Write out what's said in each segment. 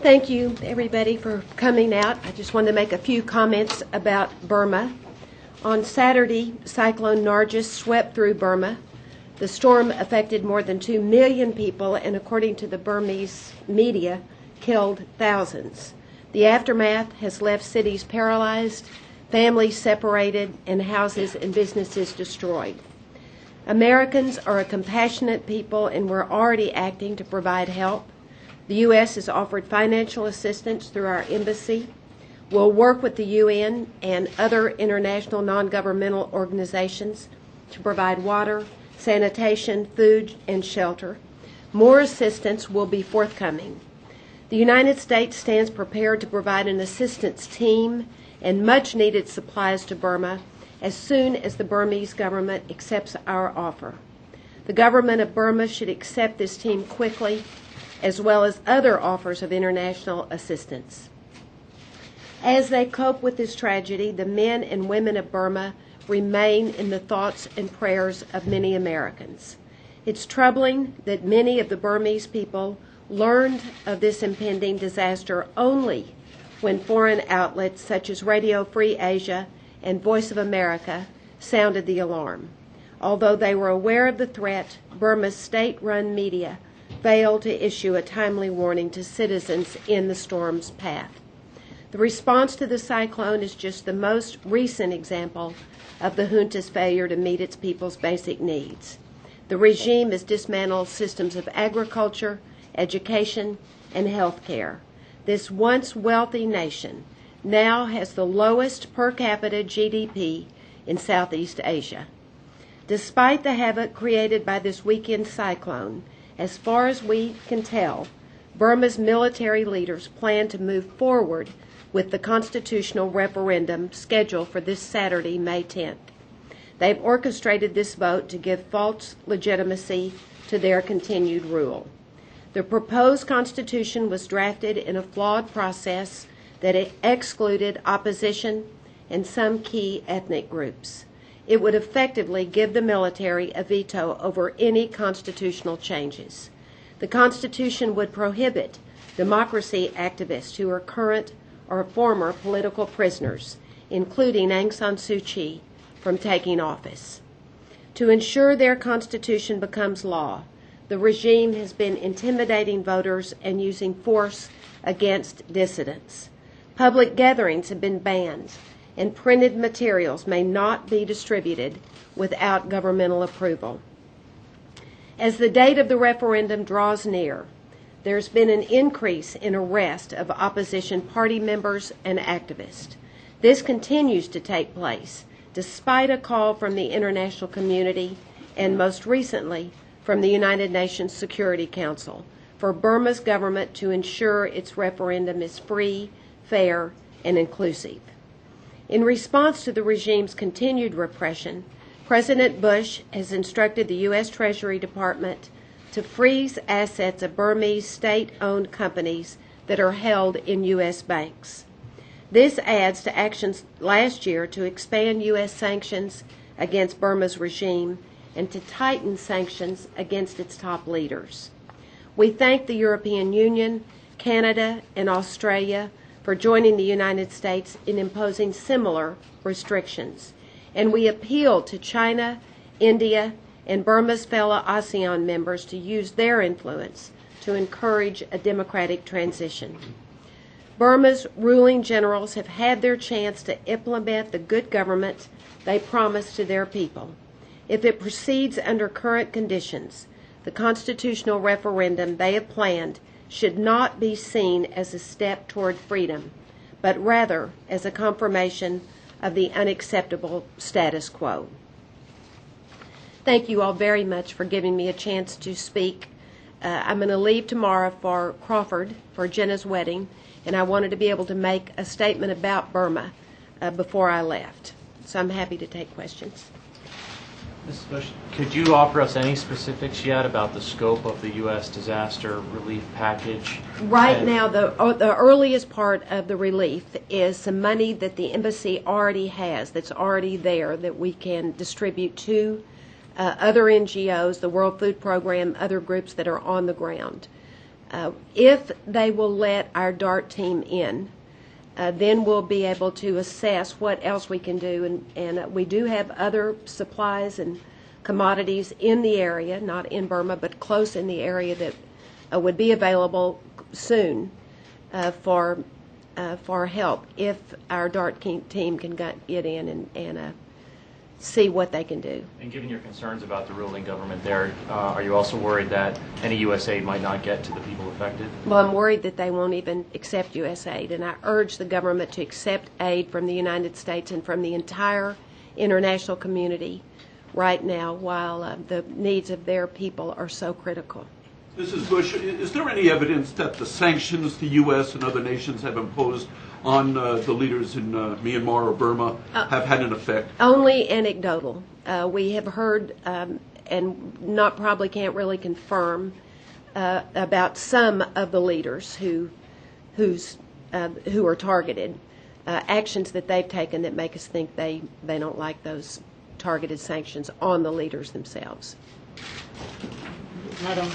Thank you, everybody, for coming out. I just wanted to make a few comments about Burma. On Saturday, Cyclone Nargis swept through Burma. The storm affected more than 2 million people and, according to the Burmese media, killed thousands. The aftermath has left cities paralyzed, families separated, and houses and businesses destroyed. Americans are a compassionate people, and we're already acting to provide help. The U.S. has offered financial assistance through our embassy. We'll work with the UN and other international non-governmental organizations to provide water, sanitation, food, and shelter. More assistance will be forthcoming. The United States stands prepared to provide an assistance team and much-needed supplies to Burma as soon as the Burmese government accepts our offer. The government of Burma should accept this team quickly, as well as other offers of international assistance. As they cope with this tragedy, the men and women of Burma remain in the thoughts and prayers of many Americans. It's troubling that many of the Burmese people learned of this impending disaster only when foreign outlets such as Radio Free Asia and Voice of America sounded the alarm. Although they were aware of the threat, Burma's state-run media failed to issue a timely warning to citizens in the storm's path. The response to the cyclone is just the most recent example of the junta's failure to meet its people's basic needs. The regime has dismantled systems of agriculture, education, and health care. This once wealthy nation now has the lowest per capita GDP in Southeast Asia. Despite the havoc created by this weekend cyclone, as far as we can tell, Burma's military leaders plan to move forward with the constitutional referendum scheduled for this Saturday, May 10th. They've orchestrated this vote to give false legitimacy to their continued rule. The proposed constitution was drafted in a flawed process that excluded opposition and some key ethnic groups. It would effectively give the military a veto over any constitutional changes. The Constitution would prohibit democracy activists who are current or former political prisoners, including Aung San Suu Kyi, from taking office. To ensure their constitution becomes law, the regime has been intimidating voters and using force against dissidents. Public gatherings have been banned, and printed materials may not be distributed without governmental approval. As the date of the referendum draws near, there's been an increase in arrest of opposition party members and activists. This continues to take place despite a call from the international community and most recently from the United Nations Security Council for Burma's government to ensure its referendum is free, fair, and inclusive. In response to the regime's continued repression, President Bush has instructed the U.S. Treasury Department to freeze assets of Burmese state-owned companies that are held in U.S. banks. This adds to actions last year to expand U.S. sanctions against Burma's regime and to tighten sanctions against its top leaders. We thank the European Union, Canada, and Australia for joining the United States in imposing similar restrictions. And we appeal to China, India, and Burma's fellow ASEAN members to use their influence to encourage a democratic transition. Burma's ruling generals have had their chance to implement the good government they promised to their people. If it proceeds under current conditions, the constitutional referendum they have planned should not be seen as a step toward freedom, but rather as a confirmation of the unacceptable status quo. Thank you all very much for giving me a chance to speak. I'm going to leave tomorrow for Crawford for Jenna's wedding, and I wanted to be able to make a statement about Burma before I left. So I'm happy to take questions. Mrs. Bush, could you offer us any specifics yet about the scope of the U.S. disaster relief package? Right now, the earliest part of the relief is some money that the embassy already has, that's already there, that we can distribute to other NGOs, the World Food Program, other groups that are on the ground. If they will let our DART team in, then we'll be able to assess what else we can do. And we do have other supplies and commodities in the area, not in Burma, but close in the area that would be available soon for help if our DART team can get in and see what they can do. And given your concerns about the ruling government there, are you also worried that any U.S. aid might not get to the people affected? Well, I'm worried that they won't even accept U.S. aid, and I urge the government to accept aid from the United States and from the entire international community right now while the needs of their people are so critical. Mrs. Bush, is there any evidence that the sanctions the U.S. and other nations have imposed on the leaders in Myanmar or Burma have had an effect? Only anecdotal. We have heard, and probably can't really confirm, about some of the leaders who are targeted, actions that they've taken that make us think they don't like those targeted sanctions on the leaders themselves. Madam,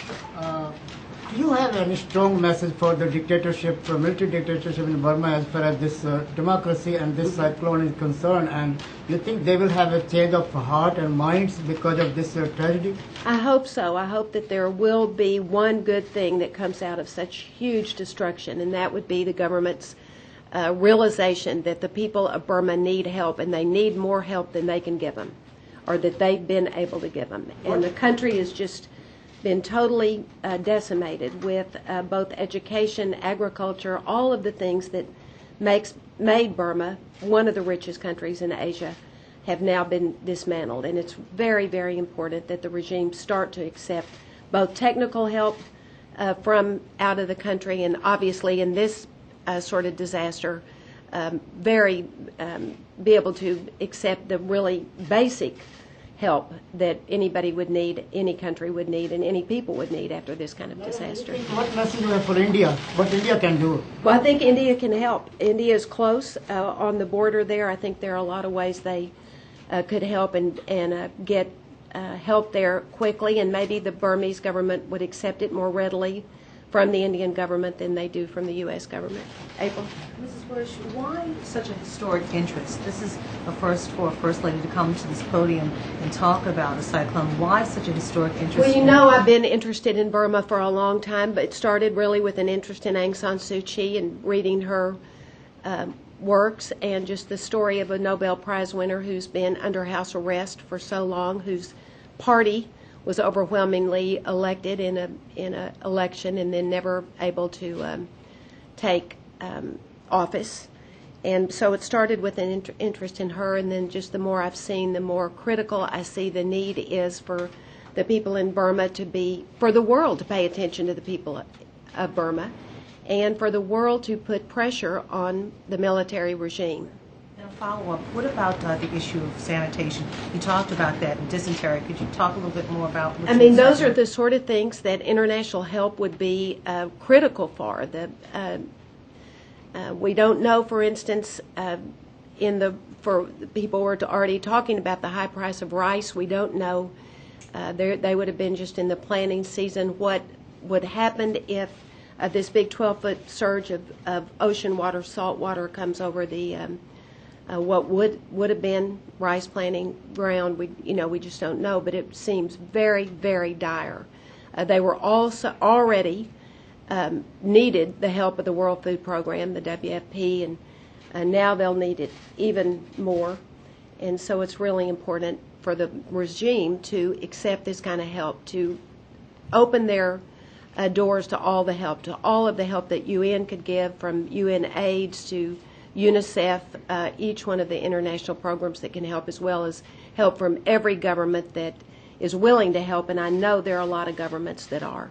do you have any strong message for the dictatorship, military dictatorship in Burma as far as this democracy and this cyclone is concerned? And you think they will have a change of heart and minds because of this tragedy? I hope so. I hope that there will be one good thing that comes out of such huge destruction, and that would be the government's realization that the people of Burma need help, and they need more help than they can give them, or that they've been able to give them. And the country has just been totally decimated with both education, agriculture, all of the things that made Burma one of the richest countries in Asia have now been dismantled. And it's very, very important that the regime start to accept both technical help from out of the country, and obviously in this sort of disaster, be able to accept the really basic help that anybody would need, any country would need, and any people would need after this kind of disaster. What message do you have for India? What India can do? Well, I think India can help. India is close on the border there. I think there are a lot of ways they could help and get help there quickly, and maybe the Burmese government would accept it more readily from the Indian government than they do from the U.S. government. April? Mrs. Bush, why such a historic interest? This is a first for a First Lady to come to this podium and talk about a cyclone. Why such a historic interest? Well, you know, I've been interested in Burma for a long time, but it started really with an interest in Aung San Suu Kyi and reading her works, and just the story of a Nobel Prize winner who's been under house arrest for so long, whose party was overwhelmingly elected in a election and then never able to take office. And so it started with an interest in her, and then just the more I've seen, the more critical I see the need is for the people in Burma for the world to pay attention to the people of Burma, and for the world to put pressure on the military regime. And a follow-up, what about the issue of sanitation? You talked about that in dysentery. Could you talk a little bit more about what those are the sort of things that international help would be critical for. We don't know, for instance, for people who are already talking about the high price of rice, we don't know, they would have been just in the planning season, what would happen if this big 12-foot surge of ocean water, salt water, comes over the what would have been rice planting ground. We just don't know, but it seems very, very dire. They were also already needed the help of the World Food Program, the WFP, and now they'll need it even more. And so it's really important for the regime to accept this kind of help, to open their doors to all of the help that UN could give, from UN AIDS to UNICEF, each one of the international programs that can help, as well as help from every government that is willing to help, and I know there are a lot of governments that are.